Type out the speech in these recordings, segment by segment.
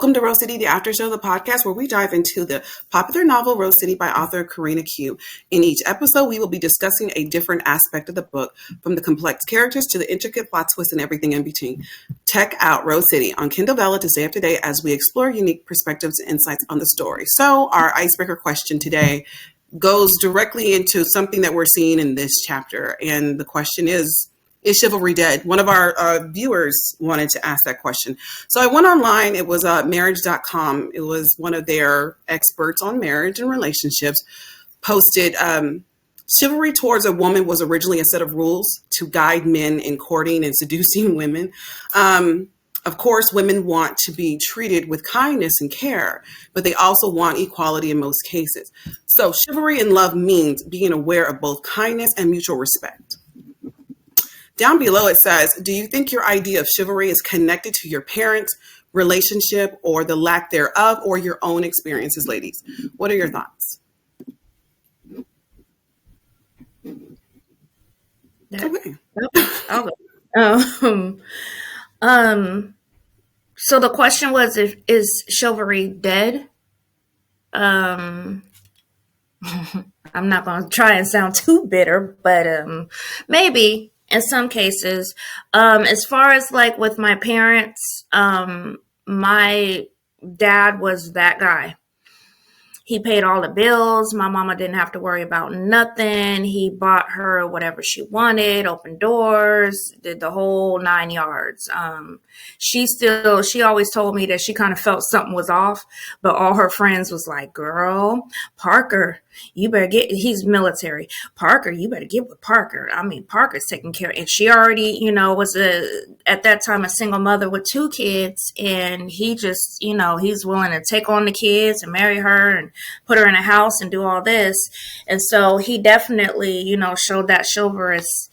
Welcome to Rose City, the After Show, the podcast where we dive into the popular novel Rose City by author Karina Q. In each episode, we will be discussing a different aspect of the book, from the complex characters to the intricate plot twists and everything in between. Check out Rose City on Kindle Vella to stay up to date as we explore unique perspectives and insights on the story. So our icebreaker question today goes directly into something that we're seeing in this chapter. And the question is chivalry dead? One of our viewers wanted to ask that question. So I went online. It was marriage.com. It was one of their experts on marriage and relationships posted, chivalry towards a woman was originally a set of rules to guide men in courting and seducing women. Of course, women want to be treated with kindness and care, but they also want equality in most cases. So chivalry in love means being aware of both kindness and mutual respect. Down below it says, do you think your idea of chivalry is connected to your parents' relationship or the lack thereof, or your own experiences, ladies? What are your thoughts? Okay. I'll go. So the question was, is chivalry dead? I'm not going to try and sound too bitter, but maybe. In some cases, as far as like with my parents, my dad was that guy. He paid all the bills. My mama didn't have to worry about nothing. He bought her whatever she wanted, opened doors, did the whole 9 yards. She always told me that she kind of felt something was off, but all her friends was like, girl, Parker, you better he's military. Parker, you better get with Parker. I mean, Parker's taking care. And she already, was at that time, a single mother with 2 kids. And he just, he's willing to take on the kids and marry her and put her in a house and do all this. And so he definitely, showed that chivalrous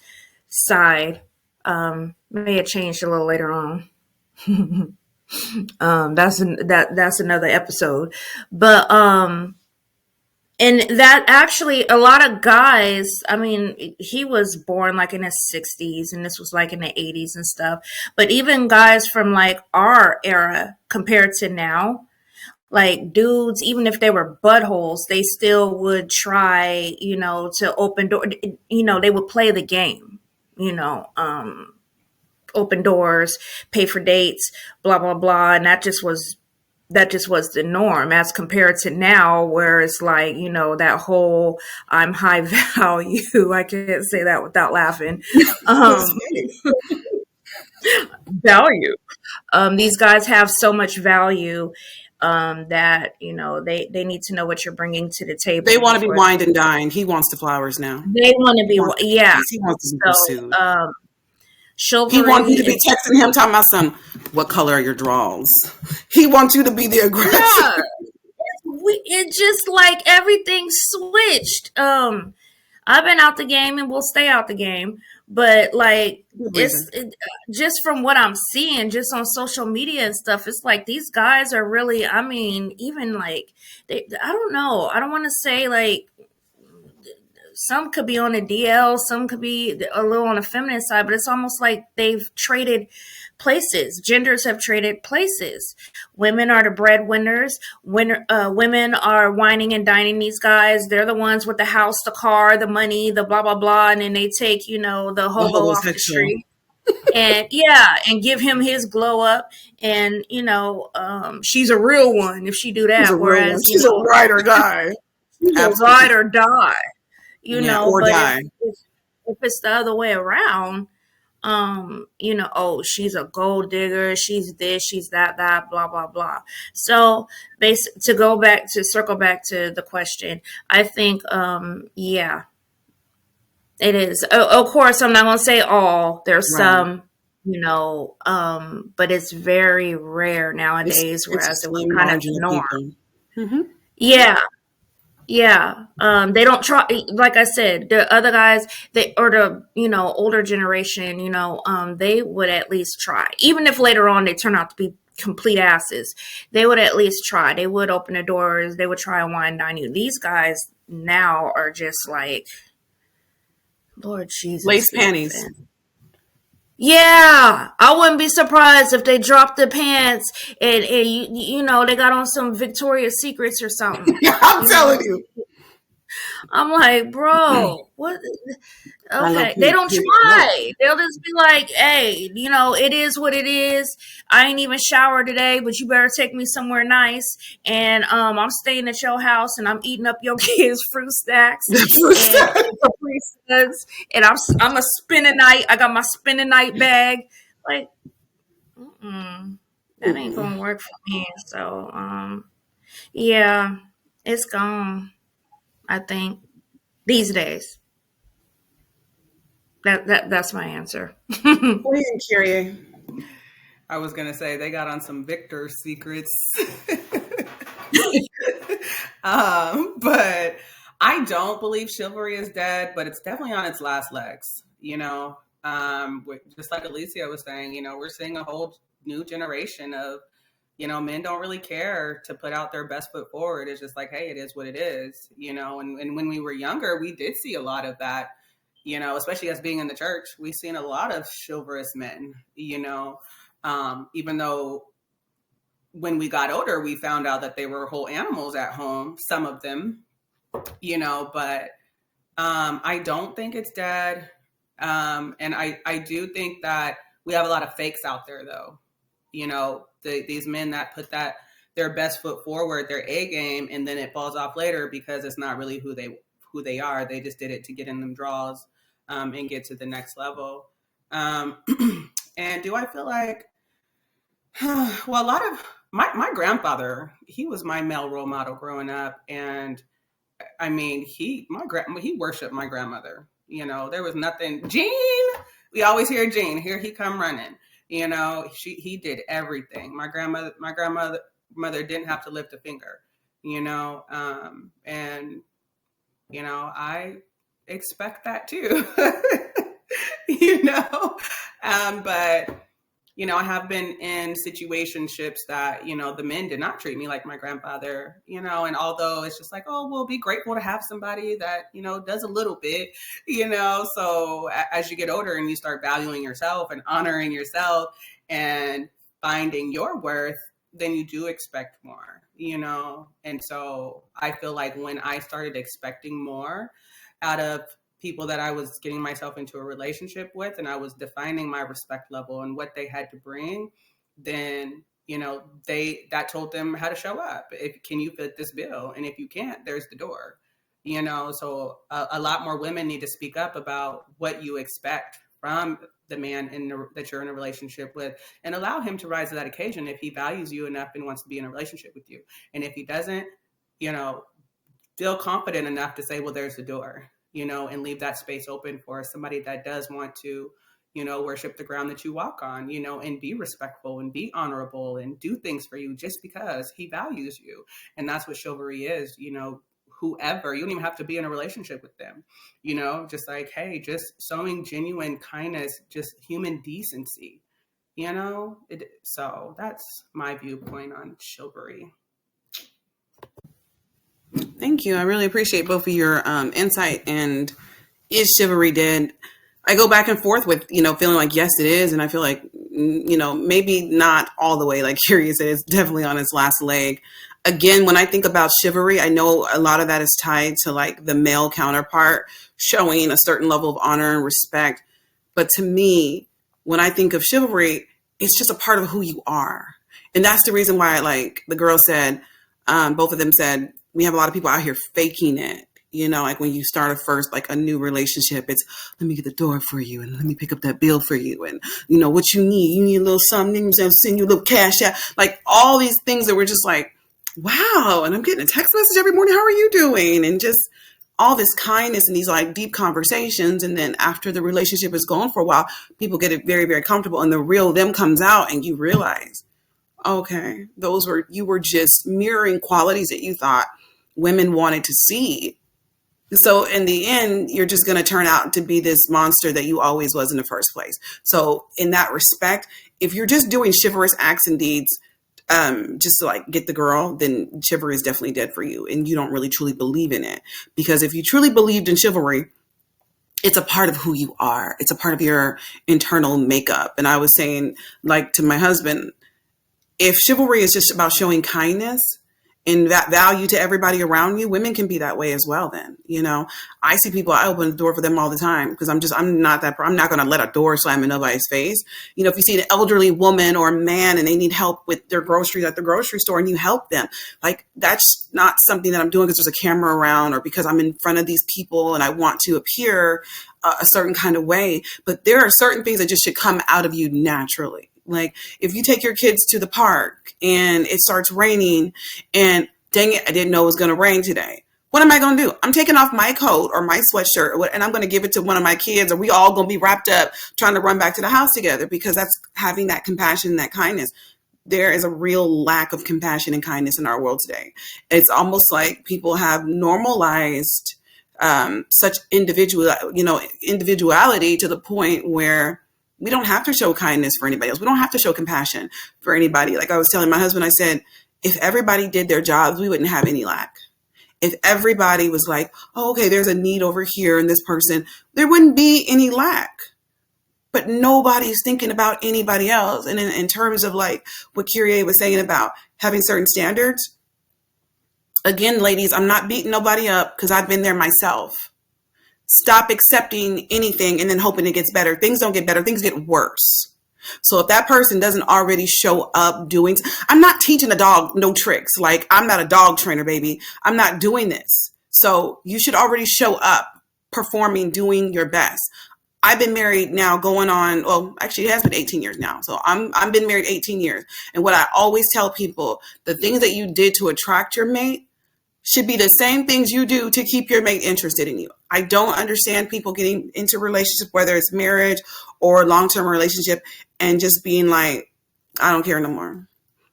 side. May have changed a little later on. That's another episode. But, and that actually, a lot of guys, I mean, he was born like in his 60s and this was like in the 80s and stuff. But even guys from like our era compared to now, like dudes, even if they were buttholes, they still would try, to open door. They would play the game, open doors, pay for dates, blah, blah, blah. And that just was the norm as compared to now, where it's like, that whole I'm high value. I can't say that without laughing. Value. These guys have so much value that they need to know what you're bringing to the table. They want to be wined and dined. He wants the flowers now. They want to be, yeah. He wants to be pursued. Chivalry, he wants you to be texting him talking about what color are your drawers? He wants you to be the aggressor. Yeah. It just like everything switched. I've been out the game and will stay out the game. But like just from what I'm seeing just on social media and stuff, it's like these guys are really, I mean, even like I don't know. I don't want to say like some could be on the DL, some could be a little on the feminine side, but it's almost like they've traded places. Genders have traded places. Women are the breadwinners. Women are wining and dining these guys. They're the ones with the house, the car, the money, the blah, blah, blah. And then they take, the hobo off the street. And and give him his glow up. And, she's a real one if she do that. Whereas she's a ride or die. Ride or die. Or but die. If it's the other way around, she's a gold digger, she's this, she's that, blah, blah, blah. So circle back to the question, I think, it is. Of course, I'm not going to say all. There's some, but it's very rare nowadays, whereas it was kind of the norm. Mm-hmm. Yeah. Yeah. They don't try, like I said, the other guys, older generation, they would at least try. Even if later on they turn out to be complete asses, they would at least try. They would open the doors. They would try and wine and dine you. These guys now are just like, Lord Jesus. Lace panties. Yeah, I wouldn't be surprised if they dropped the pants and you know they got on some Victoria's Secrets or something. I'm You telling know, you. I'm like, bro, what? I love Okay, they period, don't period. No. try. They'll just be like, "Hey, you know, it is what it is. I ain't even showered today, but you better take me somewhere nice. And I'm staying at your house, and I'm eating up your kids' fruit snacks and Capri Suns, and I'm a spend a night. I got my spend a night bag. Like, that ain't Mm-mm. gonna work for me. So, yeah, it's gone. I think these days. That's my answer. What do you think, Kyrie? I was gonna say they got on some Victor secrets, but I don't believe chivalry is dead, but it's definitely on its last legs. Just like Alicia was saying, we're seeing a whole new generation of, men don't really care to put out their best foot forward. It's just like, hey, it is what it is, and when we were younger, we did see a lot of that, especially us being in the church. We've seen a lot of chivalrous men, even though when we got older, we found out that they were whole animals at home, some of them, but I don't think it's dead. And I do think that we have a lot of fakes out there, though. These men that put their best foot forward, their A game, and then it falls off later because it's not really who they are. They just did it to get in them draws and get to the next level. Um, and do I feel like, well, a lot of my grandfather, he was my male role model growing up, and I mean, he worshipped my grandmother. There was nothing. Gene, we always hear Gene. Here he come running. He did everything. My grandmother mother didn't have to lift a finger. And I expect that too. But I have been in situationships that, the men did not treat me like my grandfather, and although it's just like, oh, we'll be grateful to have somebody that, does a little bit, so as you get older and you start valuing yourself and honoring yourself and finding your worth, then you do expect more, and so I feel like when I started expecting more out of people that I was getting myself into a relationship with, and I was defining my respect level and what they had to bring, then that told them how to show up. Can you fit this bill? And if you can't, there's the door. So a lot more women need to speak up about what you expect from the man that you're in a relationship with, and allow him to rise to that occasion if he values you enough and wants to be in a relationship with you. And if he doesn't, you know, feel confident enough to say, well, there's the door, and leave that space open for somebody that does want to, worship the ground that you walk on, and be respectful and be honorable and do things for you just because he values you. And that's what chivalry is, whoever, you don't even have to be in a relationship with them, just like, hey, just showing genuine kindness, just human decency, so that's my viewpoint on chivalry. Thank you. I really appreciate both of your insight. And is chivalry dead? I go back and forth with, feeling like, yes, it is. And I feel like, maybe not all the way, like Curious, it is definitely on its last leg. Again, when I think about chivalry, I know a lot of that is tied to like the male counterpart showing a certain level of honor and respect. But to me, when I think of chivalry, it's just a part of who you are. And that's the reason why, like the girl said, both of them said, we have a lot of people out here faking it. Like when you start a new relationship, it's let me get the door for you and let me pick up that bill for you. And what you need a little something, I'll send you a little cash out. Like all these things that we're just like, wow. And I'm getting a text message every morning. How are you doing? And just all this kindness and these like deep conversations. And then after the relationship is gone for a while, people get it very, very comfortable and the real them comes out and you realize, okay, you were just mirroring qualities that you thought women wanted to see. So in the end, you're just going to turn out to be this monster that you always was in the first place. So in that respect, if you're just doing chivalrous acts and deeds, just to like get the girl, then chivalry is definitely dead for you. And you don't really truly believe in it. Because if you truly believed in chivalry, it's a part of who you are. It's a part of your internal makeup. And I was saying, like, to my husband, if chivalry is just about showing kindness and that value to everybody around you, women can be that way as well. Then, I see people, I open the door for them all the time because I'm not going to let a door slam in nobody's face. If you see an elderly woman or a man and they need help with their groceries at the grocery store and you help them, like, that's not something that I'm doing because there's a camera around or because I'm in front of these people and I want to appear a certain kind of way. But there are certain things that just should come out of you naturally. Like, if you take your kids to the park and it starts raining and dang it, I didn't know it was going to rain today. What am I going to do? I'm taking off my coat or my sweatshirt and I'm going to give it to one of my kids, or we all going to be wrapped up trying to run back to the house together, because that's having that compassion and that kindness. There is a real lack of compassion and kindness in our world today. It's almost like people have normalized such individuality to the point where we don't have to show kindness for anybody else. We don't have to show compassion for anybody. Like I was telling my husband, I said, if everybody did their jobs, we wouldn't have any lack. If everybody was like, oh, okay, there's a need over here in this person, there wouldn't be any lack. But nobody's thinking about anybody else. And in terms of like what Kyrie was saying about having certain standards, again, ladies, I'm not beating nobody up because I've been there myself. Stop accepting anything and then hoping it gets better. Things don't get better. Things get worse. So if that person doesn't already show up doing, I'm not teaching a dog no tricks. Like, I'm not a dog trainer, baby. I'm not doing this. So you should already show up performing, doing your best. I've been married now going on, well, actually it has been 18 years now. So I've been married 18 years. And what I always tell people, the things that you did to attract your mate should be the same things you do to keep your mate interested in you. I don't understand people getting into relationships, whether it's marriage or long-term relationship, and just being like, I don't care no more.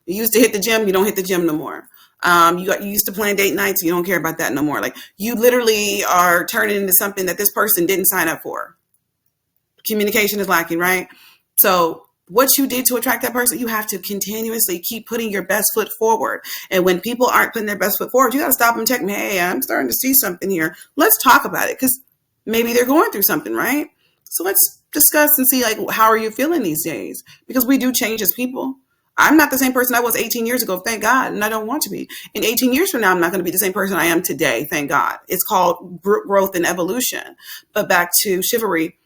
You used to hit the gym, you don't hit the gym no more. You used to plan date nights, you don't care about that no more. Like, you literally are turning into something that this person didn't sign up for. Communication is lacking, right? So what you did to attract that person, you have to continuously keep putting your best foot forward. And when people aren't putting their best foot forward, you got to stop and check them. Hey, I'm starting to see something here. Let's talk about it, because maybe they're going through something, right? So let's discuss and see, like, how are you feeling these days? Because we do change as people. I'm not the same person I was 18 years ago, thank God, and I don't want to be. In 18 years from now, I'm not going to be the same person I am today, thank God. It's called growth and evolution. But back to chivalry.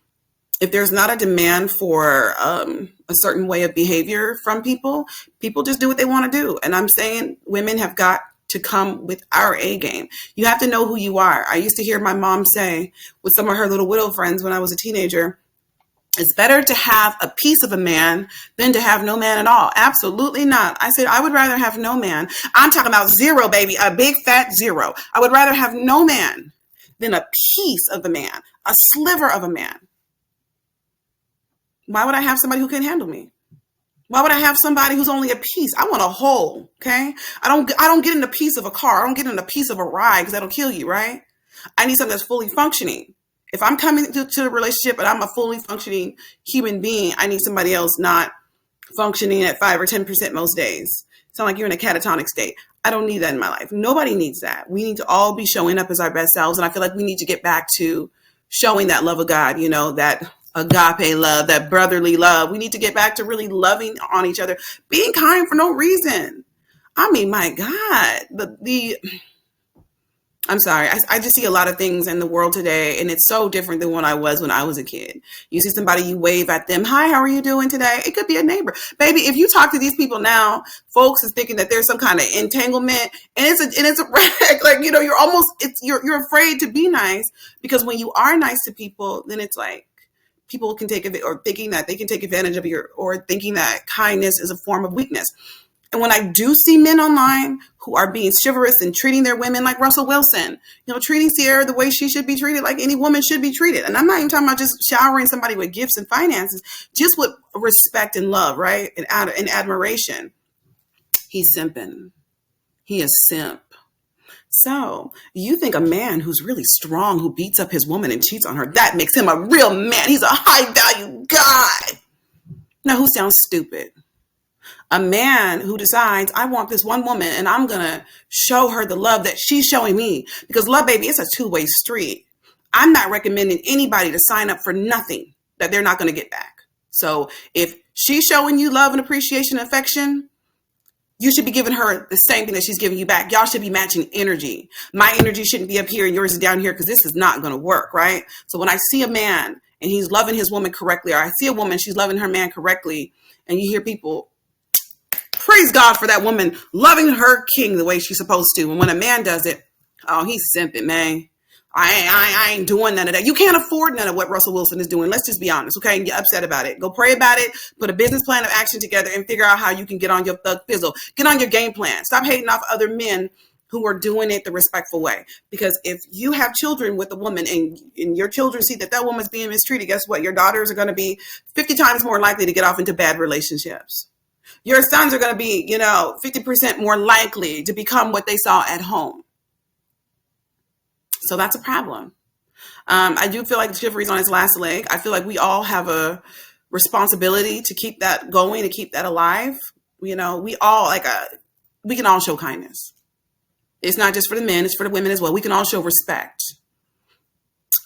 If there's not a demand for a certain way of behavior from people, people just do what they want to do. And I'm saying women have got to come with our A game. You have to know who you are. I used to hear my mom say with some of her little widow friends when I was a teenager, it's better to have a piece of a man than to have no man at all. Absolutely not. I said, I would rather have no man. I'm talking about zero, baby, a big fat zero. I would rather have no man than a piece of a man, a sliver of a man. Why would I have somebody who can handle me? Why would I have somebody who's only a piece? I want a whole, okay? I don't get in a piece of a car. I don't get in a piece of a ride because that'll kill you, right? I need something that's fully functioning. If I'm coming to a relationship and I'm a fully functioning human being, I need somebody else not functioning at 5 or 10% most days. Sound like you're in a catatonic state. I don't need that in my life. Nobody needs that. We need to all be showing up as our best selves. And I feel like we need to get back to showing that love of God, that agape love, that brotherly love. We need to get back to really loving on each other, being kind for no reason. I mean, my God, I'm sorry. I just see a lot of things in the world today, and it's so different than what I was when I was a kid. You see somebody, you wave at them. Hi, how are you doing today? It could be a neighbor. Baby, if you talk to these people now, folks is thinking that there's some kind of entanglement, and it's a wreck. Like, you're afraid to be nice, because when you are nice to people, then it's like, people can take it, or thinking that they can take advantage of you, or thinking that kindness is a form of weakness. And when I do see men online who are being chivalrous and treating their women like Russell Wilson, treating Sierra the way she should be treated, like any woman should be treated. And I'm not even talking about just showering somebody with gifts and finances, just with respect and love, right? And admiration. He's simping. He is simp. So you think a man who's really strong, who beats up his woman and cheats on her, that makes him a real man. He's a high value guy. Now, who sounds stupid? A man who decides, I want this one woman and I'm going to show her the love that she's showing me. Because love, baby, it's a two-way street. I'm not recommending anybody to sign up for nothing that they're not going to get back. So if she's showing you love and appreciation and affection, you should be giving her the same thing that she's giving you back. Y'all should be matching energy. My energy shouldn't be up here and yours is down here, because this is not going to work, right? So when I see a man and he's loving his woman correctly, or I see a woman, she's loving her man correctly, and you hear people praise God for that woman loving her king the way she's supposed to. And when a man does it, oh, he's simping, man. I ain't doing none of that. You can't afford none of what Russell Wilson is doing. Let's just be honest, okay? And get upset about it. Go pray about it. Put a business plan of action together and figure out how you can get on your thug fizzle. Get on your game plan. Stop hating off other men who are doing it the respectful way. Because if you have children with a woman and your children see that woman's being mistreated, guess what? Your daughters are going to be 50 times more likely to get off into bad relationships. Your sons are going to be, 50% more likely to become what they saw at home. So that's a problem. I do feel like Chilvary's on his last leg. I feel like we all have a responsibility to keep that going, to keep that alive. We all we can all show kindness. It's not just for the men, it's for the women as well. We can all show respect.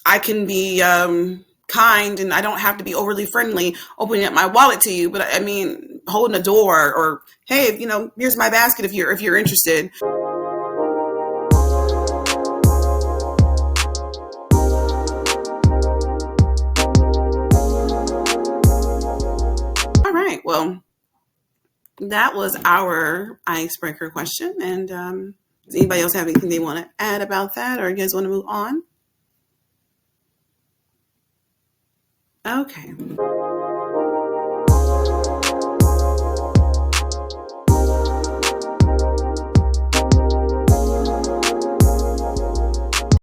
I can be kind, and I don't have to be overly friendly opening up my wallet to you, but I mean, holding a door, or, hey, here's my basket if you're interested. Well, that was our icebreaker question. And does anybody else have anything they want to add about that, or you guys want to move on? Okay.